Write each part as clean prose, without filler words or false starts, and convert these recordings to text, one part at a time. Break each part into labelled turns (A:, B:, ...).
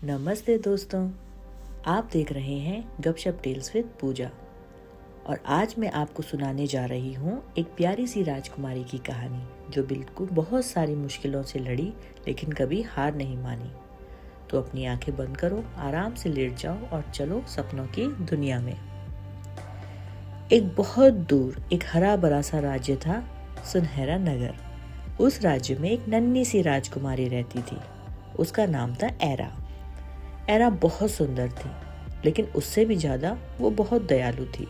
A: नमस्ते दोस्तों, आप देख रहे हैं गपशप टेल्स विद पूजा। और आज मैं आपको सुनाने जा रही हूँ एक प्यारी सी राजकुमारी की कहानी जो बिल्कुल बहुत सारी मुश्किलों से लड़ी लेकिन कभी हार नहीं मानी। तो अपनी आंखें बंद करो, आराम से लेट जाओ और चलो सपनों की दुनिया में। एक बहुत दूर एक हरा भरा सा राज्य था, सुनहरा नगर। उस राज्य में एक नन्ही सी राजकुमारी रहती थी। उसका नाम था एरा। एरा बहुत सुंदर थी, लेकिन उससे भी ज्यादा वो बहुत दयालु थी।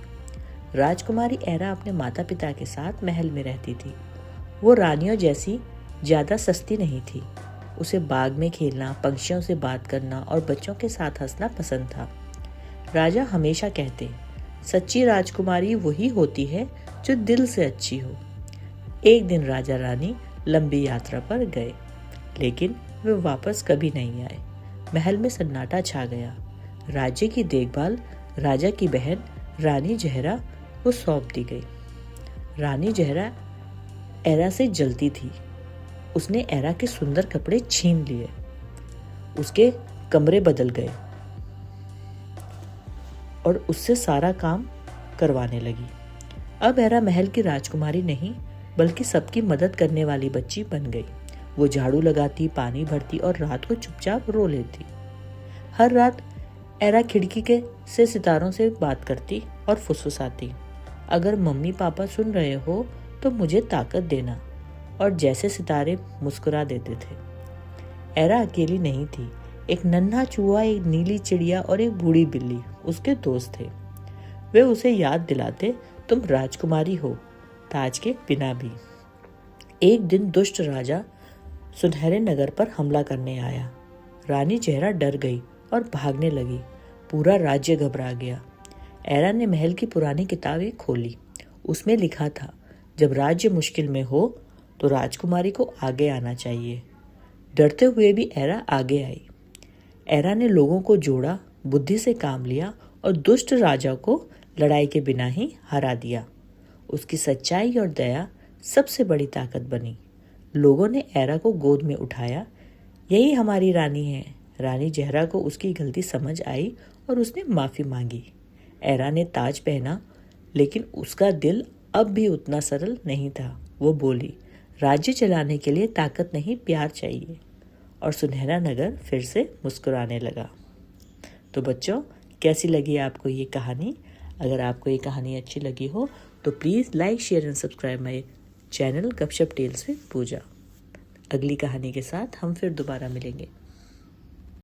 A: राजकुमारी एरा अपने माता पिता के साथ महल में रहती थी। वो रानियों जैसी ज्यादा सस्ती नहीं थी। उसे बाग में खेलना, पंछियों से बात करना और बच्चों के साथ हंसना पसंद था। राजा हमेशा कहते, सच्ची राजकुमारी वही होती है जो दिल से अच्छी हो। एक दिन राजा रानी लंबी यात्रा पर गए, लेकिन वे वापस कभी नहीं आए। महल में सन्नाटा छा गया। राज्य की देखभाल राजा की बहन रानी जहरा को सौंप दी गई। रानी जहरा एरा से जलती थी। उसने एरा के सुंदर कपड़े छीन लिए, उसके कमरे बदल गए और उससे सारा काम करवाने लगी। अब एरा महल की राजकुमारी नहीं, बल्कि सबकी मदद करने वाली बच्ची बन गई। वो झाड़ू लगाती, पानी भरती और रात को चुपचाप रो लेती। हर रात एरा खिड़की के से सितारों से बात करती और फुसफुसाती, अगर मम्मी पापा सुन रहे हो तो मुझे ताकत देना। और जैसे सितारे मुस्कुरा देते थे। एरा अकेली नहीं थी। एक नन्हा चूहा, एक नीली चिड़िया और एक बूढ़ी बिल्ली उसके दोस्त थे। वे उसे याद दिलाते, तुम राजकुमारी हो, ताज के बिना भी। एक दिन दुष्ट राजा सुनहरे नगर पर हमला करने आया। रानी जहरा डर गई और भागने लगी। पूरा राज्य घबरा गया। एरा ने महल की पुरानी किताबें खोली। उसमें लिखा था, जब राज्य मुश्किल में हो तो राजकुमारी को आगे आना चाहिए। डरते हुए भी एरा आगे आई। एरा ने लोगों को जोड़ा, बुद्धि से काम लिया और दुष्ट राजा को लड़ाई के बिना ही हरा दिया। उसकी सच्चाई और दया सबसे बड़ी ताकत बनी। लोगों ने एरा को गोद में उठाया। यही हमारी रानी है। रानी जहरा को उसकी गलती समझ आई और उसने माफी मांगी। एरा ने ताज पहना, लेकिन उसका दिल अब भी उतना सरल नहीं था। वो बोली, राज्य चलाने के लिए ताकत नहीं, प्यार चाहिए। और सुनहरा नगर फिर से मुस्कुराने लगा। तो बच्चों, कैसी लगी आपको ये कहानी? अगर आपको ये कहानी अच्छी लगी हो तो please like, share and subscribe my channel गपशप टेल्स विद पूजा। अगली कहानी के साथ हम फिर दोबारा मिलेंगे।